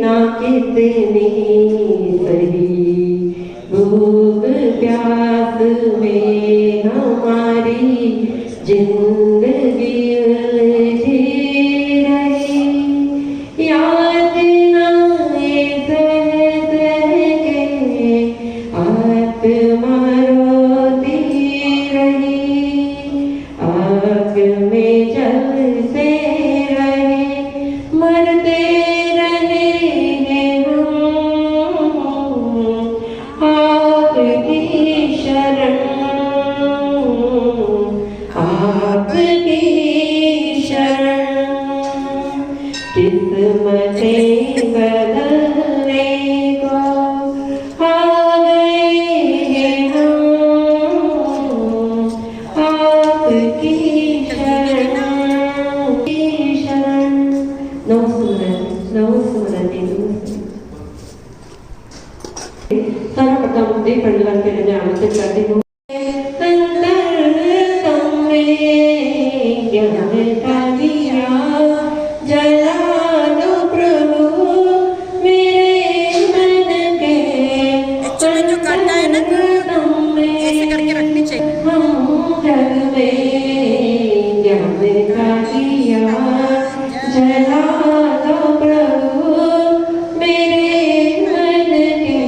ना कितनी सही भूख प्यास में हमारी जिंदगी उलझी रही। याद ना सह के आत्मा रोती रही। आग में जलते रहे मरते रहे हम आपकी शरण आपकी शरण। किस्मतें बदलने को आ गए हम आपकी शरण शरण। सर्वप्रथम देव परिवार के लिए आमंत्रित करती हूँ। जला दो प्रभु मेरे मन के। जो करना है ना ऐसे करके रखनी चाहिए। हम जग में ज्ञान का दिया जला दो प्रभु मेरे मन के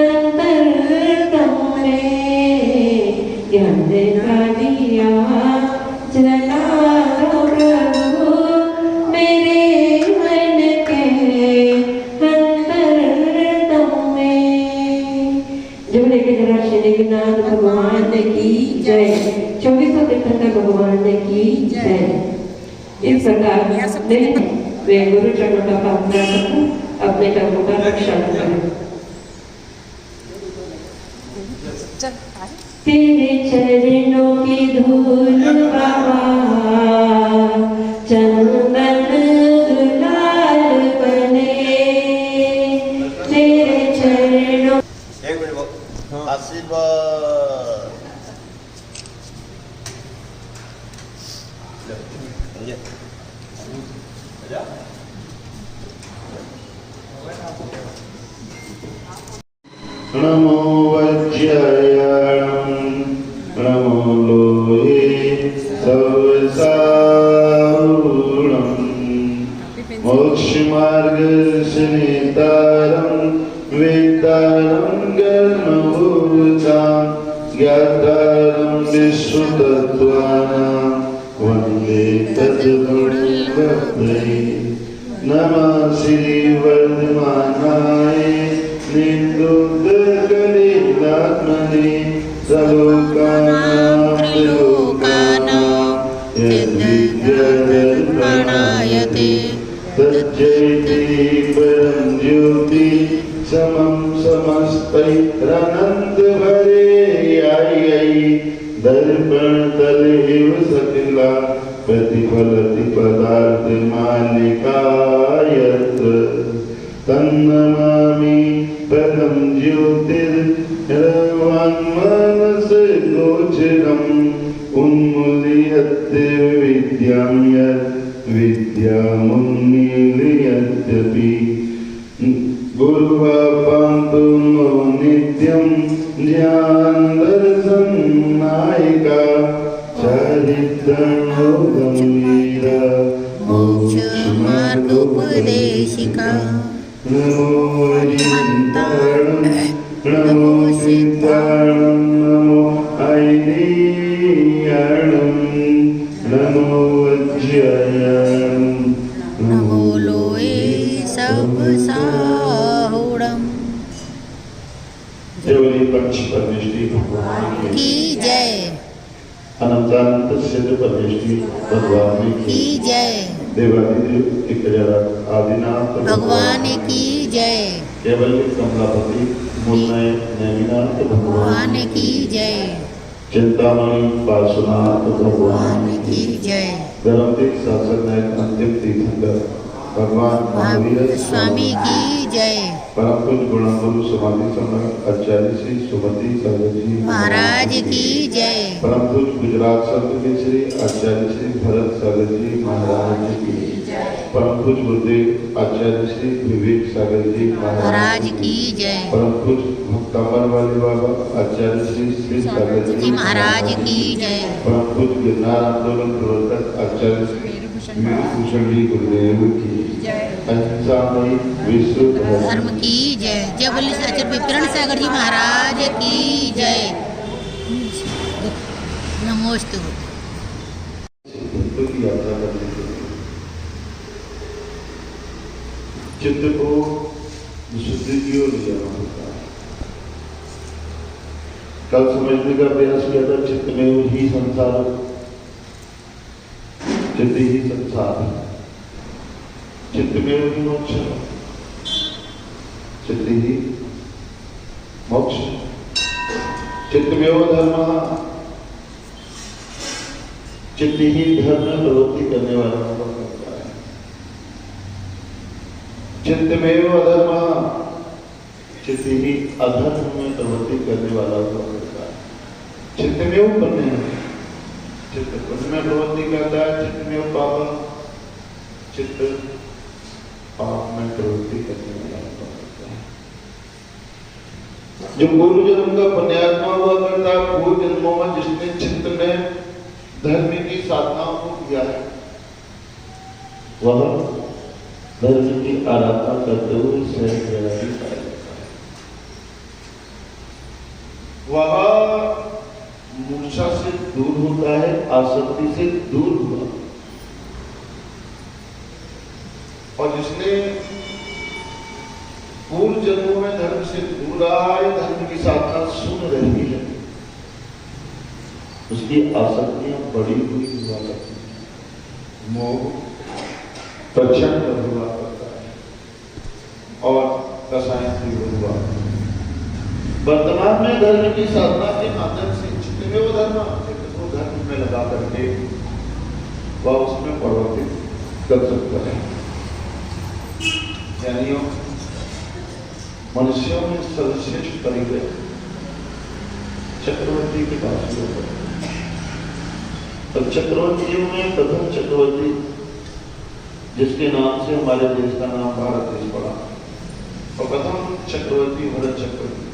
अंतरतम में। ज्ञान का दिया जला दो प्रभु मेरे मन के अंतरतम में। जुमले के जरा श्री नाथ भगवान की जय। 24 तीर्थंकर भगवान की जय। इस प्रकार वे गुरु चरणों का प्रार्थना करकर अपने कर्मों का रक्षण करें। तेरे चरणों की धूल बाबा चंदन दुलाल बने। तेरे चरणों आशीर्वाद नमो वज्रयाणं नमो लोहे सर्वसारूढं मोक्षमार्गसंहितारं वेदारं कर्मभूतां ज्ञातारं विश्वतत्त्वानां वन्दे तद्गुणवद्यै। नमः श्रीवर्धमानाय नित्योद्धरकलिलात्मने सर्वलोकानां त्रिलोकानां यद्विद्याधर्मणायते तज्जयति परं ज्योति समं समस्तैरनन्तभरे। दर्पणतलेव सकला प्रतिफलति पदार्थमालिकायत् तन्नमामि परं ज्योतिर्वाङ्मनसगोचरम् उन्मूलयते विद्यां यत् विद्यामुन्मीलयत्यपि। गुरुवापान्तु नो नित्यं ज्ञानदर्शननायिका चरित्रमोदमीरा मोक्षमार्गोपदेशिका। नमो हरिहन्ताणं नमो सीताणं नमो ऐनेयाणं नमो वज्रयाणं नमो लोये सर्वसारूढं। देवली पंच परमेष्टि भगवान की जय। अनंतानंत सिद्ध परमेष्टि भगवान की जय। देवादिदेव एकजरा आदिनाथ भगवान की जय। केवल कमलापति मुन्नय नैमिनाथ भगवान की जय। चिंतामणि पार्श्वनाथ भगवान की जय। धर्मतीर्थ शासक नायक अंतिम तीर्थंकर भगवान महावीर स्वामी की जय। परम पूज्य गुणगुरु समाधि सम्राट आचार्य श्री सुमति सागर जी महाराज की जय। परम पूज्य गुजरात संत के श्री आचार्य श्री भरत सागर जी महाराज की परम पूज्य गुरुदेव आचार्य श्री विवेक सागर जी महाराज की जय। परम पूज्य भक्तामर वाले बाबा आचार्य श्री श्री सागर जी जी महाराज की जय। परम पूज्य गिरनार आंदोलन प्रवर्तक आचार्य श्री वीरभूषण जी गुरुदेव की अहिंसामयी विश्व धर्म की जय। जय बोले आचार्य विपिन सागर जी महाराज की जय। नमोस्तु। भक्तों की यात्रा करने के लिए चित्त को विशुद्धि की ओर ले जाना होता है। कल समझने का प्रयास किया था, चित्त में ही संसार, चित्त ही संसार, चित्त में ही मोक्ष, चित्त ही मोक्ष, चित्त में वो धर्म, चित्त ही धर्म में प्रवृत्ति करने वाला होता है। चित्त में वो अधर्म, चित्त ही अधर्म में प्रवृत्ति करने वाला होता है। चित्त में वो पुण्य है, चित्त पुण्य में प्रवृत्ति करता है। चित्त में वो पाप, चित्त पाप में प्रवृत्ति करने वाला होता है। जो पूर्व जन्म का पुण्यात्मा हुआ करता है, पूर्व जन्मों में जिसने चित्त में धर्म की साधनाओं को किया है, वह धर्म की आराधना करते हुए सहज वैरागी पाया जाता है। वह मूर्छा से दूर होता है, आसक्ति से दूर हुआ। और जिसने पूर्व जन्मों में धर्म से दूर रहा है, धर्म की साधना सुन रही है, उसकी आसक्तियां बड़ी हुई हुआ करती है, मोह प्रचंड हुआ करता है और रसायन तीव्र हुआ। वर्तमान में धर्म की साधना के माध्यम से चित्त में वो धर्म में लगा करके वह उसमें परिवर्तित कर सकता है। ज्ञानियों मनुष्यों में सर्वश्रेष्ठ करीब चक्रवर्ती के पास हुआ। तो चक्रवर्तियों में प्रथम चक्रवर्ती, जिसके नाम से हमारे देश का नाम भारत देश पड़ा, और प्रथम चक्रवर्ती भरत चक्रवर्ती,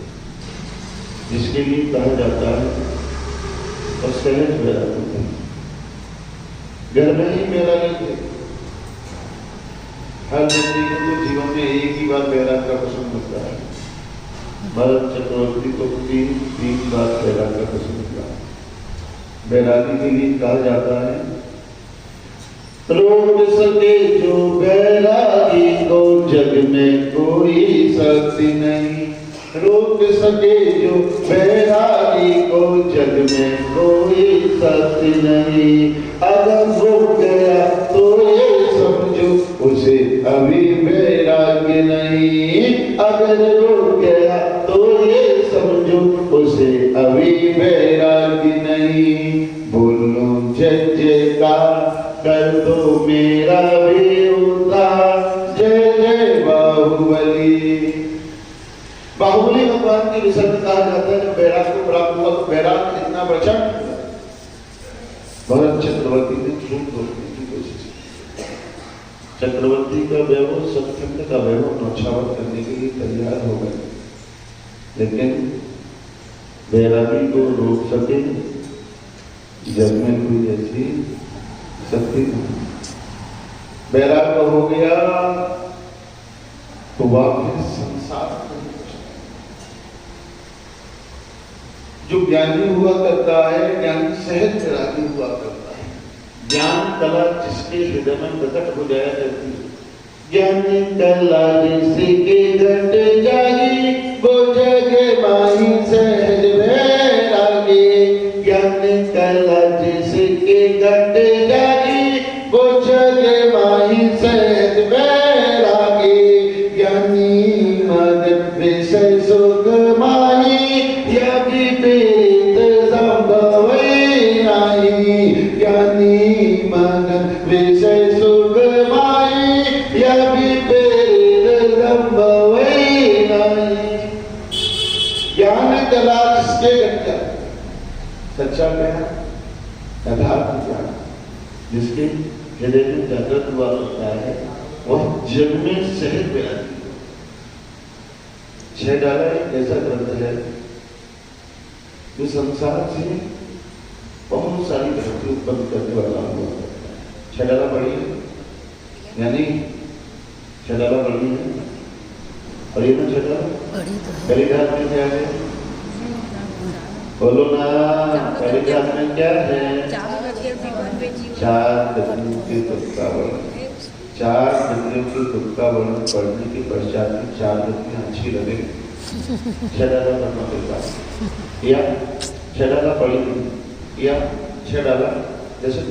जिसके लिए कहा जाता है और सहज वैरागी थे, घर में ही वैरागी थे। हर व्यक्ति को तो जीवन में एक ही बार वैराग का प्रसंग होता है। भरत चक्रवर्ती को तीन बार वैराग का प्रसंग होता है। वैरागी के लिए कहा जाता है, रोक सके जो वैरागी को जग में कोई शक्ति नहीं। रोक सके जो वैरागी को जग में कोई शक्ति नहीं। अगर रुक गया तो ये समझो उसे अभी वैराग्य नहीं। अगर रुक गया तो ये समझो उसे अभी वैराग्य नहीं। बोलो जय जयकार कर दो मेरा भी उद्धार। जय जय बाहुबली। बाहुबली भगवान की विसर्जन कहा जाता है। जब बैराग को प्राप्त हुआ तो बैराग इतना प्रचंड, भरत चक्रवर्ती ने छूट रोकने की कोशिश की। चक्रवर्ती का वैभव, सतखंड का वैभव नौछावर करने के लिए तैयार हो गए, लेकिन बैरागी को रोक सके जग में कोई ऐसी शक्ति नहीं। बैराग का हो गया तो वापस संसार जो ज्ञानी हुआ करता है, ज्ञानी सहज वैरागी हुआ करता है। ज्ञान कला जिसके हृदय में प्रकट हो जाया करती है, ज्ञानी कला जिसके घट जागी वो जग माही सहज वैरागी। ज्ञानी कला जिसके घट जागी वो जग माही सहज वैरागी। ज्ञानी मगन विषय सुख माही यदि पीड़ित संभव नाही। ज्ञानी मगन विषय सुख माही सच्चा ज्ञान, यथार्थ ज्ञान जिसके हृदय में जागृत हुआ करता है वह जग में सहज विराजी। 6 डाला एक ऐसा ग्रंथ है जो संसार से बहुत सारी भक्ति उत्पन्न करने वाला हुआ करता है। 6 डाला पढ़ी है, यानी 6 डाला पढ़ी है, और ये ना 6 डाला पहली डाल में क्या है? बोलो ना, पहली डाल में क्या है? 4 गतियों के तुक्का वर्णन। 4 गतियों के तुक्का वर्णन पढ़ने के पश्चात 4 गतियां अच्छी लगे 6 डाला पढ़ना पड़ेगा, या 6 डाला पढ़ी या 6 डाला। जैसे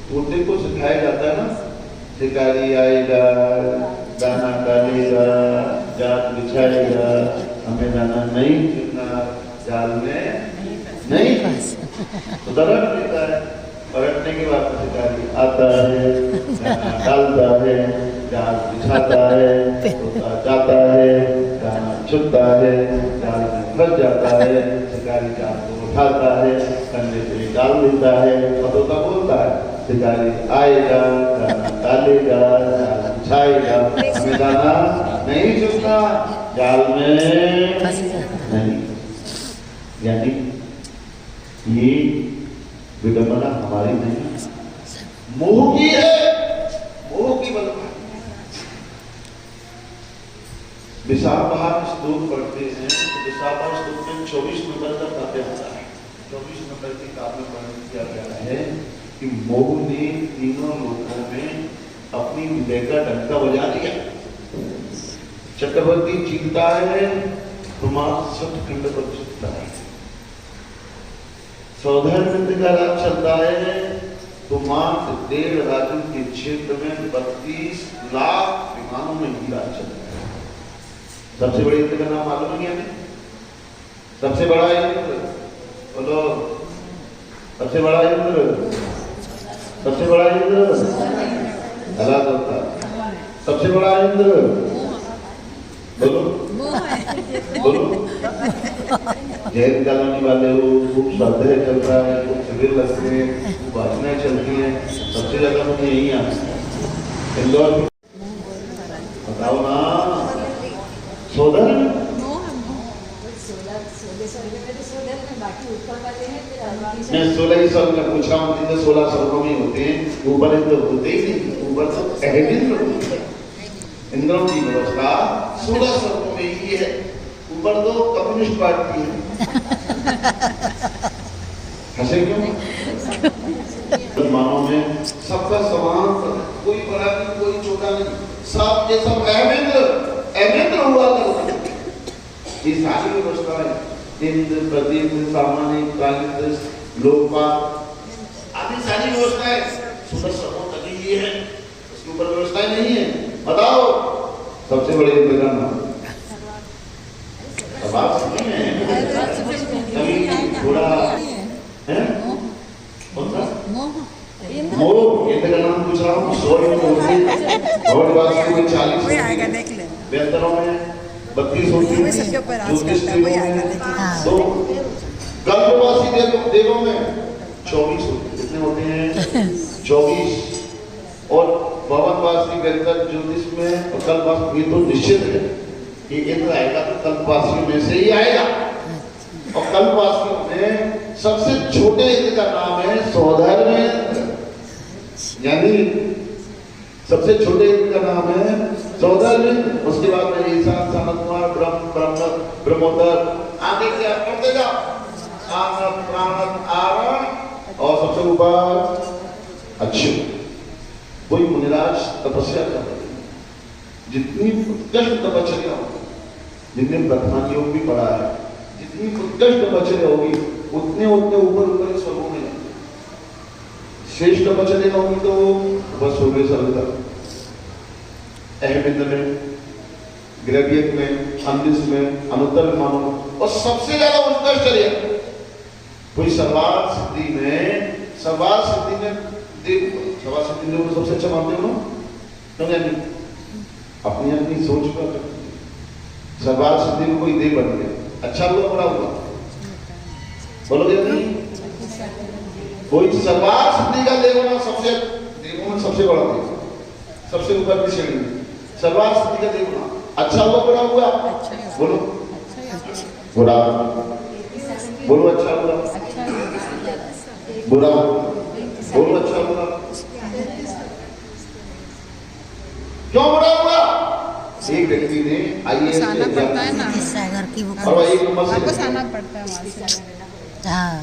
तोते को सिखाया जाता है ना, शिकारी आएगा, दाना डालेगा, जाल बिछाएगा, हमें दाना नहीं चुनना, जाल में नहीं तो दरक देता है। पलटने के बाद शिकारी आता है, दाना डालता है, जाल बिछाता है, तोता जाता है, दाना चुनता है, जाल में फंस जाता है, शिकारी जाल को उठाता है, कंधे पे डाल देता है, और तोता बोलता है शिकारी आएगा, दाना डालेगा, जाल बिछाएगा, हमें दाना नहीं चुनना, जाल में नहीं। यानी ये विडंबना हमारी नहीं, मोह की है, मोह की बलवान। विसापा स्तूप पढ़ते हैं तो विसापा स्तूप में 24 नंबर का काव्य आता है। 24 नंबर के काव्य में वर्णन किया गया है कि मोह ने तीनों लोकों में अपनी विजय का डंका बजा दिया। चक्रवर्ती जीतता है तो मां सतखंड पर जीतता है। सौधर्मित्र का राज चलता है तो मात्र 1.5 राजू के क्षेत्र में 32 लाख विमानों में ही राज चलता है। सबसे बड़े युद्ध का नाम मालूम है क्या? सबसे बड़ा युद्ध बोलो, सबसे बड़ा युद्ध, सबसे बड़ा युद्ध अल्लाह होता। सबसे बड़ा युद्ध बोलो बोलो। जैन कॉलोनी वाले हो, खूब श्रद्धा चल रहा है, खूब शिविर लगते हैं, खूब भाषणाएं चलती हैं, सबसे ज्यादा मुझे यही आता है इंदौर। बताओ ना सोदर, मैं 16 ही स्वर्ग में पूछ रहा हूँ, 16 स्वर्गों में होते हैं, ऊपर इंद्र होते ही नहीं, ऊपर तो अहमिंद्र होते हैं। इंद्रों की व्यवस्था 16 स्वर्गों में ही है, ऊपर तो कम्युनिस्ट पार्टी है। हंसे क्यों? मानव में सबका समान, कोई बड़ा नहीं, कोई छोटा नहीं, सब ये सब अहमिंद्र अहमिंद्र हुआ करते। ये सारी व्यवस्था है, इंद्र, प्रदीप्त, सामान्य, कालिंद, लोकपाल आदि सारी व्यवस्थाएं 16 स्वर्गों तक ही है, उसके ऊपर व्यवस्थाएं नहीं है। बताओ सबसे बड़े इंद्र का नाम? सवाल सुनिए, कभी थोड़ा है कौन सा? मोह। इंद्र का नाम पूछ रहा हूँ। 100 इंद्र होते हैं, 40 बेहतरों में 32 होती है, तो कल्पवासी देवों में 24 होते हैं। कितने होते हैं? 24। और भवनवासी बेहतर ज्योतिष में कल्पवासी तो निश्चित है कि इंद्र आएगा तो कल्पवासियों में से ही आएगा। और कल्पवासियों में सबसे छोटे इंद्र का नाम है सौधर्मेंद्र, यानी सबसे छोटे इंद्र का नाम है सौधर्मेंद्र। उसके बाद में ईशान, सनत कुमार, ब्रह्मोत्तर, आगे क्या पढ़ते जाओ, आनंद, प्राणत, आरण, और सबसे ऊपर अच्युत। कोई मुनिराज तपस्या कर रहे हैं, जितनी उत्कृष्ट तपस्या होगी, जितने ब्रह्मा योग भी पढ़ा है, जितनी उत्कृष्ट तपस्या होगी उतने उतने ऊपर ऊपर स्वर्गों में जाएंगे। श्रेष्ठ तपस्या होगी तो बस हो गए स्वर्ग तक, अहमिंद्र में, ग्रेवियक में, अंदिश में, अनुत्तर विमानों में, और सबसे ज्यादा उत्कृष्ट चले कोई सर्वार्थ सिद्धि में, सर्वार्थ सिद्धि में देव, सर्वार्थ सिद्धि को सबसे अच्छा मानते हो ना? क्यों? अपनी अपनी सोच पर सर्वार्थ सिद्धि में कोई देव बन गया, अच्छा हुआ बुरा हुआ? बोलोगे नहीं? कोई सर्वार्थ सिद्धि का देव होना सबसे देवों में सबसे बड़ा देव, सबसे ऊपर की श्रेणी में सर्वार्थ सिद्धि का देव होना। अच्छा हुआ बुरा हुआ? बोलो बुरा, बोलो अच्छा हुआ, बुरा, बोलो अच्छा हुआ। क्यों बुरा हुआ? एक व्यक्ति ने आईएएस पड़ता है ना, और एक नंबर से आपको आना पड़ता है वहाँ से।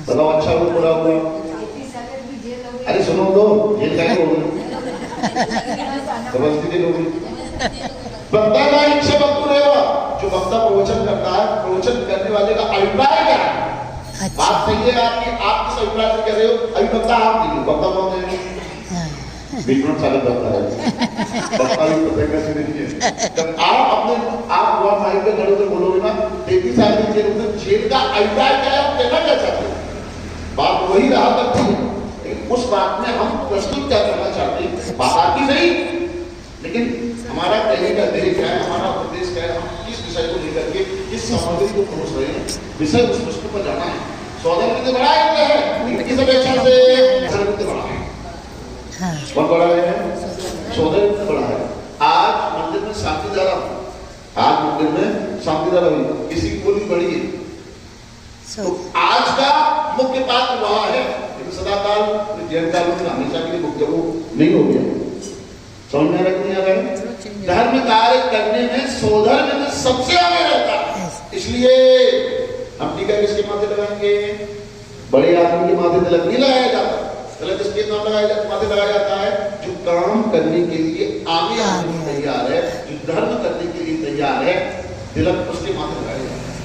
बताओ अच्छा हुआ बुरा हुआ? अरे सुनो तो, जेल का हो गई, समझती लोग वक्ता का इच्छा वक्त रहेगा। जो वक्ता प्रवचन करता है, प्रवचन करने वाले का अभिप्राय क्या है? बात सही है आपकी, आप किस अभिप्राय से कह रहे हो? अभिवक्ता आप नहीं, वक्ता कौन है? विक्रम चालक वक्ता है, वक्ता भी पता कैसे नहीं है। जब आप अपने आप हुआ साहिब के खड़े होकर बोलोगे ना, देखिए साहिब के रूप में जेल का अभिप्राय क्या है, आप कहना क्या चाहते हैं? बात वही रहा करती है, लेकिन उस बात में हम प्रस्तुत क्या करना चाहते हैं? बात आपकी सही, लेकिन हमारा कहने का ध्येय क्या है, हमारा उपदेश क्या है, हम किस विषय को लेकर के इस सामग्री को परोस रहे हैं, विषय उस वस्तु पर जाना है। सौदा में बड़ा है, किस अपेक्षा से धर्म में बड़ा है, बहुत बड़ा है, सौदा में बड़ा है। आज मंदिर में शांति धारा, आज मंदिर में शांति धारा हुई, किसी की बोली बड़ी है, तो आज का मुख्य पात्र वहां है, लेकिन सदाकाल जैन काल में हमेशा के लिए मुख्य वो नहीं हो गया। समझ में नहीं आ रहा है? धर्म कार्य करने में सौधर्म में सबसे आगे रहता है, इसलिए हम टीका किसके माथे लगाएंगे? बड़े आदमी के माथे तिलक नहीं लगाया जाता, तिलक किसके नाम माथे लगाया जाता है? जो काम करने के लिए आगे आने को तैयार है, जो धर्म करने के लिए तैयार है, तिलक उसके माथे लगाया जाता है।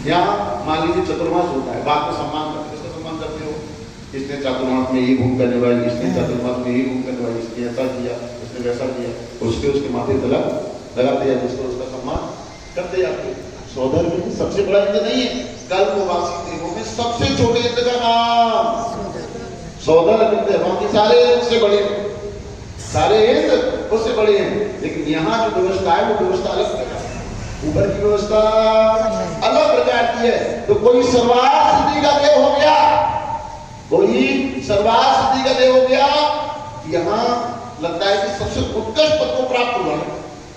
यहाँ मान लीजिए चतुर्मास होता है, बात का सम्मान करते, किसका सम्मान करते हो? इसने चातुर्मास में ये घूम करने वाली, इसने चातुर्मास में ये घूम करने वाली, इसने ऐसा किया, उसने वैसा किया, उसके माथे तिलक लगाते हैं, जिसको उसका सम्मान करते जाते हैं। सौधर्म में सबसे बड़ा यज्ञ नहीं है, कल्पवासी देवों में सबसे छोटे यज्ञ का नाम सौधर्म है, बाकी सारे उससे बड़े हैं, सारे उससे बड़े हैं, लेकिन यहाँ जो व्यवस्था है वो व्यवस्था अलग प्रकार है, ऊपर की व्यवस्था अलग प्रकार की है। तो कोई सर्वार्थ सिद्धि का देव हो गया, कोई सर्वार्थ सिद्धि का देव हो गया, यहाँ लगता है कि सबसे उत्कृष्ट पद को प्राप्त हुआ है,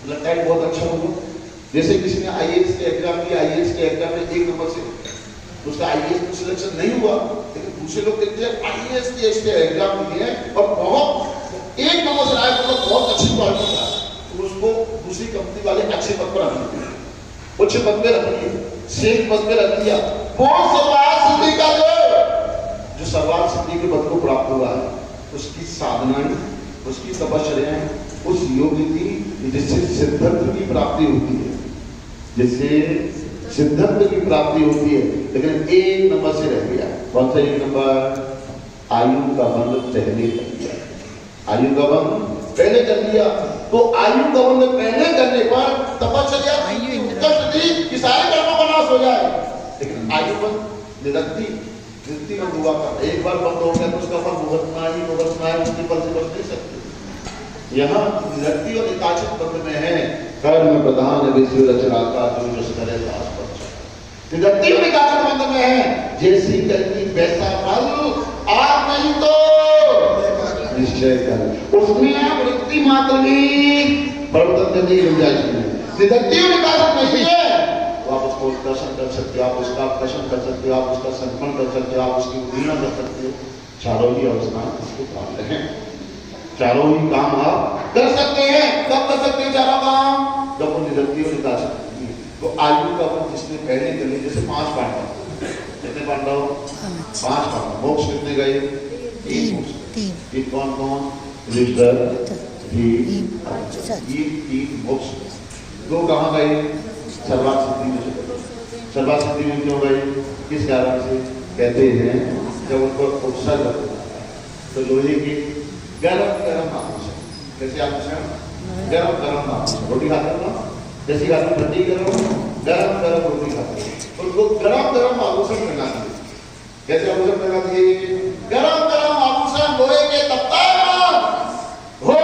लगता है बहुत अच्छा होगा। जैसे किसी ने आईएएस के एग्जाम दिया, आईएएस के एग्जाम में 1 नंबर से उसका आईएएस में सिलेक्शन नहीं हुआ, लेकिन दूसरे लोग कहते हैं आईएएस के इसके एग्जाम दिए और बहुत 1 नंबर से आए, तो बहुत अच्छी क्वालिटी था, तो उसको दूसरी कंपनी वाले अच्छे पद पर रख दिए, उच्च पद पे रख दिए, शेख पद पे रख दिया। कौन सर्वार्थ सिद्धि का जो सर्वार्थ सिद्धि के पद को प्राप्त हुआ है, उसकी साधनाएं, उसकी तपश्चर्या उस योग्य की जिससे सिद्धत्व की प्राप्ति होती है, जिससे सिद्धत्व की प्राप्ति होती है। लेकिन 1 नंबर से रह गया, कौन सा 1 नंबर? आयु का बंध पहले कर दिया, आयु का बंध पहले कर दिया। तो आयु का बंध पहले करने पर तपश्चर्या कि सारे कर्मों का नाश हो जाए, लेकिन आयु बंध निरक्ति वृत्ति में हुआ था, एक बार बंद हो गया तो उसका फल भुगतना ही उसके फल से बच नहीं सकते। यहाँ निरक्ति और निकाचित बंध में है, कर्म प्रधान विश्व रचना का जो करे दास बच्चा। निरक्ति और निकाचित बंध में है, जैसी करनी वैसा फल, आप नहीं तो निश्चय कर, उसमें आप वृत्ति मात्र भी परिवर्तन नहीं हो जाएगी। निरक्ति और निकाचित नहीं है, आप उसको दर्शन कर सकते हो, आप उसका दर्शन कर सकते हो, आप उसका समर्पण कर सकते हो, आप उसकी उदीना कर सकते हो। चारों ही अवस्थाएं उसको प्राप्त हैं, चारों ही काम आप कर सकते हैं। कब कर सकते हैं चारों काम? जब वो निरक्ति और निकाचित होती है। तो आयु का वो जिसने पहले कर लिया, जैसे 5 पांडव, कितने पांडव? 5 पांडव। मोक्ष कितने गए? 3 मोक्ष। ये कौन कौन? युधिष्ठिर, ये 3 मोक्ष। 2 कहाँ गए? सर्वार्थ सिद्धि में। सर्वार्थ सिद्धि में क्यों गए? किस कारण से? कहते हैं जब उनको उपसर्ग तो लोहे की गरम आभूषण, कैसे आभूषण? गरम आभूषण। रोटी खाते हो ना, जैसी खाते ठंडी गरम रोटी खाते हैं, उनको गरम आभूषण पहना दिए। कैसे आभूषण पहना दिए? गरम आभूषण लोहे के हो।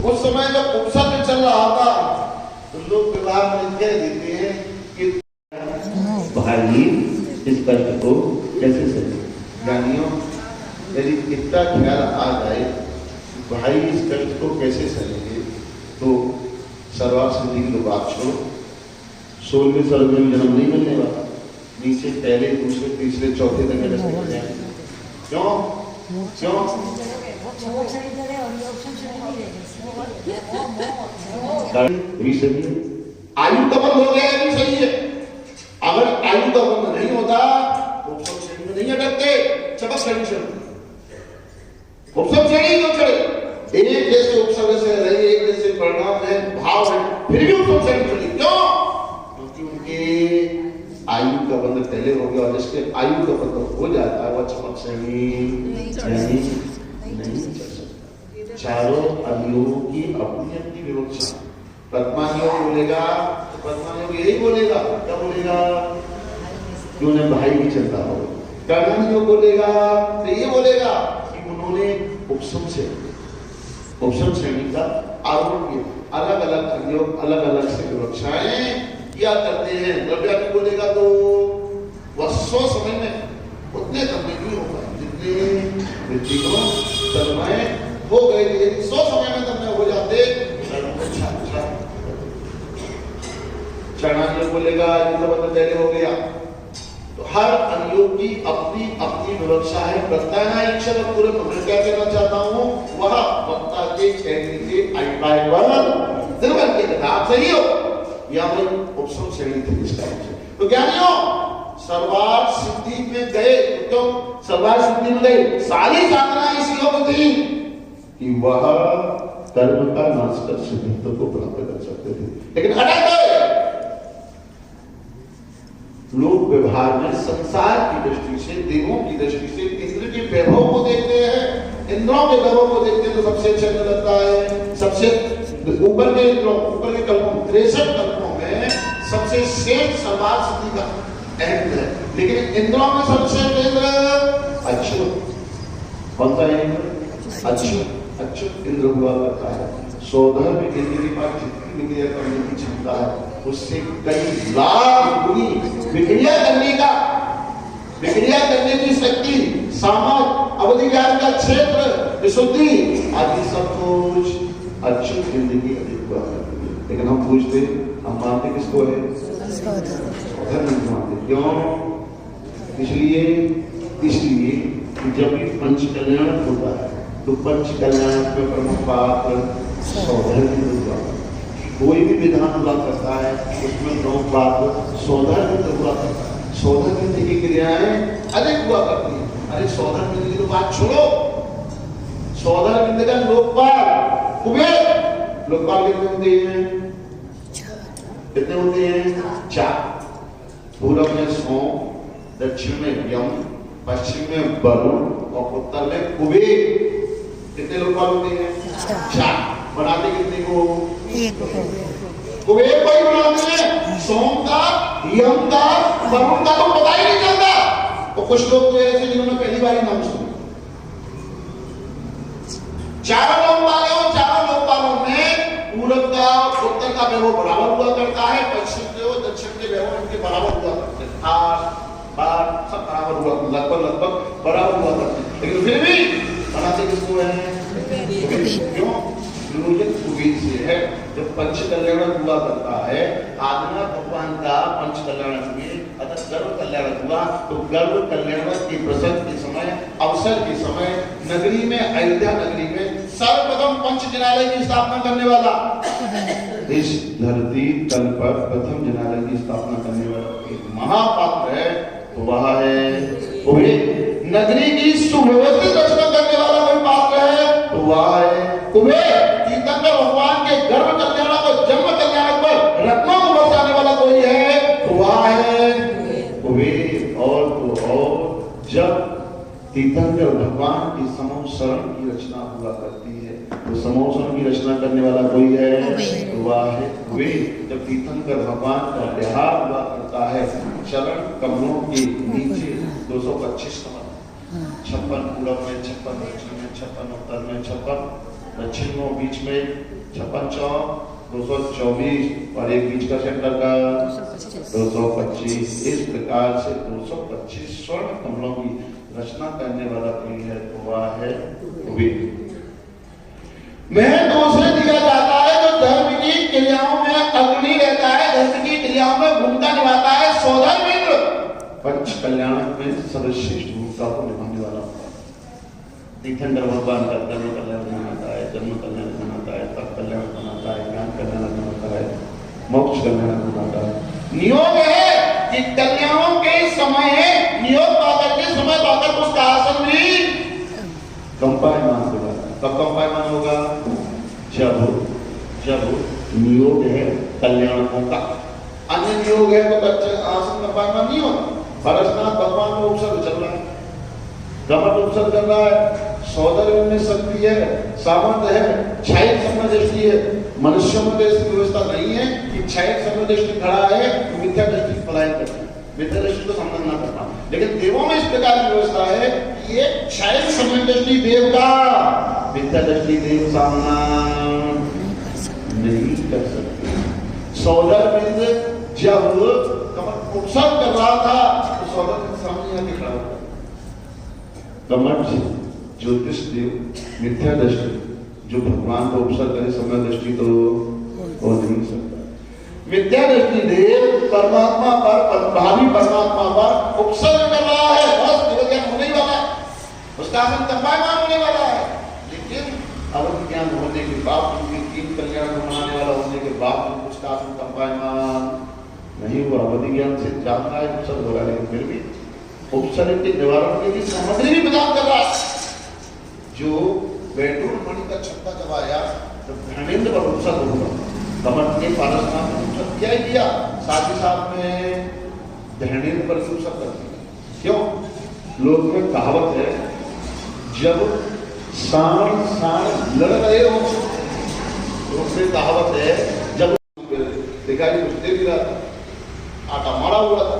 उस समय जब उपसर्ग चल रहा था तो लोग विवाह में कह देते हैं कि भाई इस कष्ट को कैसे सहे। ज्ञानियों, यदि इतना ख्याल आ जाए भाई इस कष्ट को कैसे सहेंगे, तो सर्वार्थ सिद्धि की तो बात छोड़ो, 16वें स्वर्ग में जन्म नहीं मिलने वाला, नीचे पहले दूसरे तीसरे चौथे तक रह जाए। क्यों क्यों? आयु का बंध हो गया भी सही है। अगर आयु का बंध नहीं होता तो उपसम श्रेणी में नहीं अटकते, चपक श्रेणी से उपसम श्रेणी क्यों चढ़े? एक जैसे उपसर्ग से रहे, एक जैसे परिणाम है, भाव है, फिर भी उपसम श्रेणी चढ़ी। क्यों? क्योंकि उनके आयु का बंध पहले हो गया, और जिसके आयु का बंध हो जाता है वह चपक श्रेणी नहीं चढ़ सकता। चारों अवयवों की अपनी अपनी विवक्षा। पद्मानियों बोलेगा तो पद्मानियों यही बोलेगा, क्या बोलेगा? कि उन्हें भाई की चिंता हो। कर्णनियों बोलेगा तो ये बोलेगा कि उन्होंने उपसम श्रेणी का आरोप किया। अलग अलग अवयव अलग अलग से विवक्षाएं किया करते हैं। द्रव्यादि बोलेगा तो वह 100 समय में उतने समय नहीं हो पाए जितने वृद्धि को तन्मय हो गए थे। यदि 100 समय में तन्मय हो जाते चरणानियों बोलेगा जितना मतलब पहले हो गया। तो हर अनियोग की अपनी अपनी विवक्षा है। प्रत्यानाईक्षण पूरे मैं क्या कहना चाहता हूँ, वह वक्ता के कहने के अभिप्राय पर निर्भर करता है। आप सही हो या मैं उपसम श्रेणी थी इसका। तो ज्ञानियों, सर्वार्थ सिद्धि में गए तो सर्वार्थ सिद्धि में गए, सारी साधना इस योग थी कि वह कर्म का नाश कर सिद्धित्व को प्राप्त कर सकते थे, लेकिन अटक गए। लोग व्यवहार में संसार की दृष्टि से, देवों की दृष्टि से इंद्र के वैभव को देखते हैं। इंद्रों के वैभव को देखते हैं तो सबसे अच्छा लगता है। सबसे ऊपर के इंद्रों, ऊपर के कल्पों 63 कल्पों में सबसे श्रेष्ठ सर्वार्थ सिद्धि का अहम है। लेकिन इंद्रों में सबसे इंद्र अच्युत। कौन सा इंद्र? अच्युत। अच्युत इंद्र हुआ करता है। सौधर्म इंद्र के पास जितनी विक्रिया करने की क्षमता है उससे कई लाख गुनी विक्रिया करने की शक्ति, सामर्थ, अवधि ज्ञान का क्षेत्र, विशुद्धि आदि सब कुछ अच्युत इंद्र की अधिक हुआ करती है। लेकिन हम पूछते, हम मानते किसको है? सौधर्म नहीं मानते। क्यों? इसलिए जब भी पंच कल्याण होता है तो पंच कल्याण में प्रमुख पात्र सौधर्म हुआ। कोई भी विधान हुआ करता है उसमें प्रमुख पात्र सौधर्म हुआ करता है। सौधर्म की क्रियाएं अधिक हुआ करती है। अरे सौधर्म की तो बात छोड़ो, सौधर्म का लोकपाल कुबेर, लोकपाल कितने होते हैं? कितने होते हैं? 4। पूर्व में सोम, दक्षिण में यम, पश्चिम में वरुण और उत्तर में कुबेर। कितने लोकपाल होते हैं? 4। बनाते कितने को? 1 को। कुबेर को ही बनाते हैं। सोम का, यम का, वरुण का तो पता ही नहीं चलता। तो कुछ लोग तो ऐसे जिन्होंने पहली बार ही नाम सुना। 4 लोकपालों में पूरब का और उत्तर का वैभव बराबर हुआ करता है, पश्चिम के और दक्षिण के वैभव इनके बराबर हुआ करते हैं। 8 बार सब बराबर हुआ, लगभग बराबर हुआ करते हैं। लेकिन फिर भी बनाते किसको है? क्यों? कुबेर से है। जब पंच कल्याण हुआ करता है, आदिना भगवान का पंच कल्याण हुए, अतः गर्व कल्याण हुआ। तो गर्व कल्याण के प्रसंग के समय, अवसर के समय नगरी में, अयोध्या नगरी में सर्वप्रथम पंच जिनालय की स्थापना करने वाला, इस धरती तल पर प्रथम जिनालय की स्थापना करने वाला एक महापात्र है, तो वह है कुबेर। नगरी की सुव्यवस्थित रचना करने वाला कोई पात्र है, तो वह है कुबेर। तीर्थंकर भगवान के गर्भ कल्याण को, जन्म कल्याण पर रत्नों को बरसाने वाला कोई है, तो वह है कुबेर। और तो और जब तीर्थंकर भगवान की समूह शरण की रचना हुआ करती है, तो समूह शरण की रचना करने वाला कोई है, तो वह है कुबेर। जब तीर्थंकर भगवान का विहार हुआ करता है, चरण कमलों के नीचे 225 कमल, 56 पूरब में, 56 दक्षिण में, 56 उत्तर में, 56 दक्षिण में, बीच में 56 चौक, 224 और एक बीच का सेंटर का 225। इस प्रकार से 225 स्वर्ण कमलों की रचना करने वाला कोई है तो वह है कुबेर। महत्व उसे दिया जाता है जो धर्म की क्रियाओं में अग्रणी रहता है, धर्म की क्रियाओं में भूमिका निभाता है। सौधर्म मित्र पंच कल्याणक में सर्वश्रेष्ठ भूमिका को निभाने वाला होता है। तीर्थंकर भगवान का धर्म कल्याण बनाता है, जन्म कल्याण बनाता है, तप कल्याण बनाता है, ज्ञान कल्याण बनाता है, मोक्ष कल्याण बनाता है। नियोग है कि कल्याणों के समय है, नियोग पाकर के समय पाकर उसका आसन भी कंपायमान होगा। कब कंपायमान होगा? जब नियोग है कल्याणों का। अन्य नियोग है तो बच्चे आसन कंपायमान नहीं होगा। परशुराम भगवान को उपसर्ग चल रहा है, कमर उपसर्ग कर रहा है, सौंदर्य में शक्ति है, सामर्थ्य है, क्षयिक समदृष्टि है। मनुष्यों में तो ऐसी व्यवस्था नहीं है कि क्षयिक समदृष्टि खड़ा है तो मिथ्या दृष्टि पलायन करता है, मिथ्या दृष्टि तो समझ ना करना। लेकिन देवों में इस प्रकार की व्यवस्था है कि ये क्षयिक समदृष्टि देव का, मिथ्या दृष्टि देव सामना नहीं कर सकते। सौंदर्य जब कमर उपसर्ग कर रहा था तो सौंदर्य के सामने आके खड़ा हुआ। कमर ज्योतिष देव मिथ्या दृष्टि, जो भगवान को उपसर्ग करे समय दृष्टि तो हो नहीं सकता। मिथ्या दृष्टि देव परमात्मा पर, भावी परमात्मा पर उपसर्ग कर रहा है, बस केवल ज्ञान होने ही वाला है, उसका आसन कंपायमान होने वाला है। लेकिन अवध ज्ञान होने के बाद, तीन कल्याण को मनाने वाला होने के बाद उसका आसन कंपायमान नहीं हुआ। अवधि ज्ञान से जानता है उपसर्ग हो रहा है, लेकिन फिर भी उपसर्ग के निवारण के लिए सामग्री भी प्रदान कर रहा है। जो बैठूर मणि का छक्का जब आया तो धर्मेंद्र पर उपसर्ग होगा, कमर के पारसनाथ ने उपसर्ग क्या ही किया, साथ ही साथ में धर्मेंद्र पर उपसर्ग कर दिया। क्यों? लोक में कहावत है, जब सांड सांड लड़ रहे हो, लोक में कहावत है, जब दिखाई कुछ दे भी रहा था, आटा मारा हुआ था,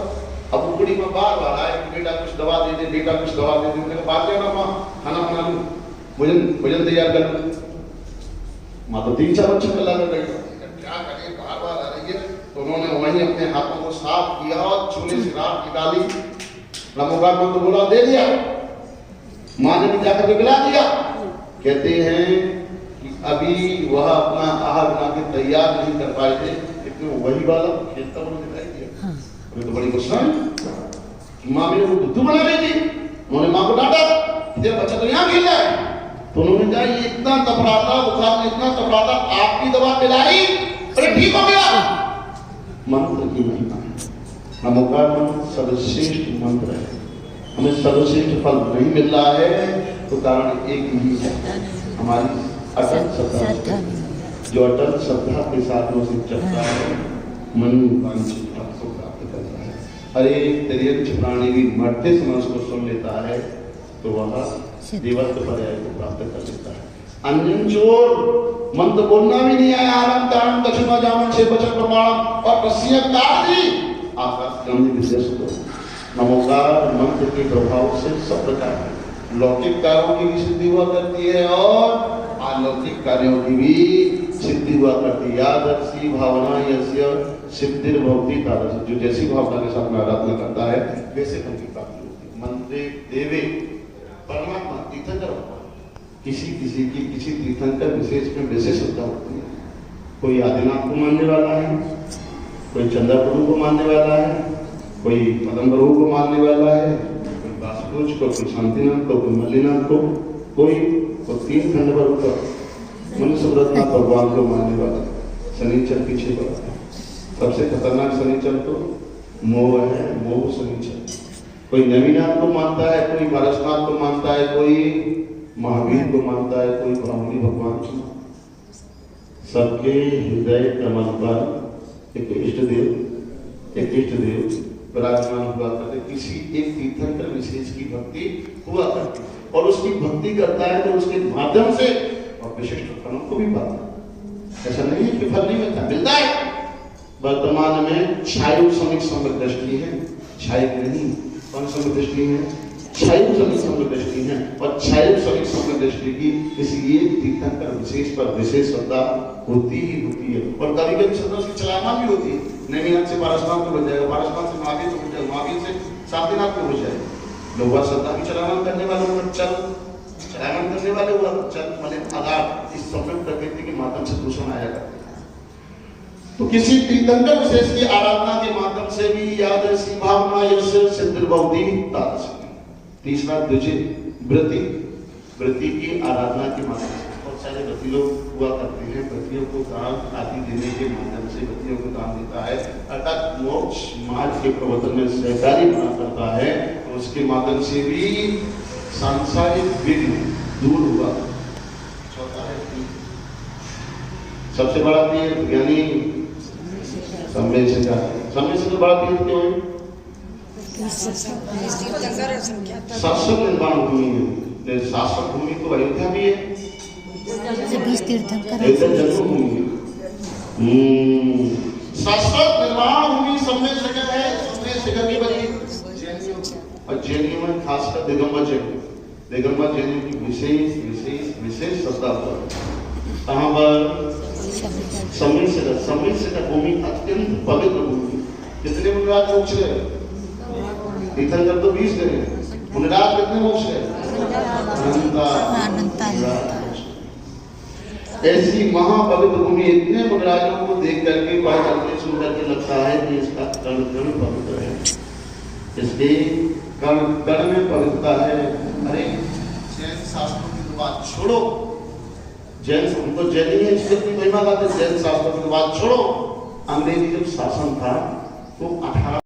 अब उकड़ी में बार बार आए कि बेटा कुछ दवा दे दे, बेटा कुछ दवा दे दे। उन्होंने कहा बात क्या माँ, खाना बना लूं, भोजन तैयार कर लूं। माँ तो 3-4 बच्चे मिला कर रही, क्या करें, बार बार आ रही है। तो उन्होंने वहीं अपने हाथों को साफ किया और चूल्हे से राख निकाली, नमोकार को तो बोला दे दिया। माँ ने भी जाकर के गिला दिया। कहते हैं कि अभी वह अपना आहार बना के तैयार नहीं कर पाए थे, लेकिन वही वाला खेलता हुआ दिखाई दिया। तो बड़ी गुस्सा है, माँ मेरे को बुद्धू बना रही थी। उन्होंने माँ को डांटा, तेरा बच्चा तो यहाँ खेल रहा है। तो उन्होंने कहा ये इतना तपराता, बुखार में इतना तपराता, आपकी दवा पिलाई, अरे ठीक हो गया। मंत्र की महिमा है, नमोकार मंत्र सर्वश्रेष्ठ मंत्र है। हमें सर्वश्रेष्ठ फल नहीं मिल रहा है तो कारण एक ही है, हमारी अटल श्रद्धा। जो अटल श्रद्धा के साथ उसे चलता है, मनोवांछित फल को प्राप्त करता है। हर एक तिर्यक प्राणी भी मरते समय उसको सुन लेता है तो वह देवत्व पर्याय को प्राप्त कर लेता है। अंजन चोर मंत्र बोलना भी नहीं आया, आराम तारम दक्षिणा जामन छह बचन प्रमाण और रस्सियां काट दी, आकाश गंध विशेष को नमोकार मंत्र के प्रभाव से सब प्रकार लौकिक कार्यों की भी सिद्धि हुआ करती है और अलौकिक कार्यों की भी सिद्धि हुआ करती है। यादर्शी भावना यस्य सिद्धिर भवति तादृश, जो जैसी भावना के साथ में आराधना करता है वैसे फल की प्राप्ति होती है। मंत्रे देवे परमात्मा तीर्थंकर किसी तीर्थंकर विशेष में विशेष श्रद्धा होती है। कोई आदिनाथ को मानने वाला है, कोई चंद्र प्रभु को मानने वाला है, कोई पदम प्रभु को मानने वाला है, कोई वासुदेव को, कोई शांतिनाथ को, कोई मल्लीनाथ को, कोई 3 खंड पर ऊपर मनुष्य व्रतनाथ भगवान को मानने वाला। शनिचर पीछे पड़ा है, सबसे खतरनाक शनिचर तो मोह है, मोह शनिचर। कोई नवीनाथ को मानता है, कोई पारसनाथ को मानता है, कोई महावीर को मानता है, कोई ब्राह्मणी भगवान को। सबके हृदय कमल पर एक इष्ट देव विराजमान हुआ करते, किसी एक तीर्थंकर विशेष की भक्ति हुआ करती और उसकी भक्ति करता है तो उसके माध्यम से और विशिष्ट फलों को भी पाता है। ऐसा नहीं है कि फल नहीं मिलता, मिलता है। वर्तमान में क्षायु समिक समदृष्टि है, क्षायिक नहीं। कौन समदृष्टि है? क्षय सभी समदृष्टि है और क्षय सभी समदृष्टि की इसलिए तीर्थंकर विशेष पर विशेष श्रद्धा होती ही होती है। और कभी कभी श्रद्धा उसकी चलाना भी होती है। नैनीनाथ से पारसनाथ में हो जाएगा, पारसनाथ से महावीर में हो जाएगा, महावीर से शांतिनाथ में हो जाएगा। लोग श्रद्धा की चलाना करने वाले को चल, चलाना करने वाले वो चल माने आधार इस समय प्रकृति के माध्यम से दूषण आया करते हैं। तो किसी तीर्थंकर विशेष की आराधना के माध्यम से भी यादृशी भावना यश सिद्धिर्भवती तादृशी। तीसरा द्विज व्रति की आराधना के माध्यम से बहुत सारे व्रती लोग हुआ करते हैं। व्रतियों को दान आदि देने के माध्यम से व्रतियों को दान देता है, अर्थात मोक्ष मार्ग के प्रवर्तन में सहकारी बना करता है। तो उसके माध्यम से भी सांसारिक विघ्न दूर हुआ। चौथा है सबसे बड़ा तीर्थ यानी सम्मेलन का बड़ा तीर्थ क्यों है? शाश्वत निर्माण भूमि है। शाश्वत भूमि तो अयोध्या भी है, जन्मभूमि है। शाश्वत निर्माण भूमि सम्मेलन जगह है। सम्मेलन जगह की बनी जैनियों और जैनियों में खासकर दिगंबर जैनियों की विशेष विशेष विशेष श्रद्धा पर कहाँ पर सम्मेलन से भूमि अत्यंत पवित्र भूमि। कितने मुनिराज मोक्ष गए? तीर्थंकर तो 20 गए, मुनिराज कितने मोक्ष गए? ऐसी महापवित्र भूमि इतने मुनिराजों को देख करके बड़ा सुंदर के लगता है कि इसका कर्ण पवित्र है, इसके कर्ण में पवित्रता है। अरे जैन शास्त्रों की बात छोड़ो, जैन उनको जैनी है इसकी महिमा गाते, जैन शास्त्रों की बात छोड़ो। अंग्रेजी जब शासन था तो 18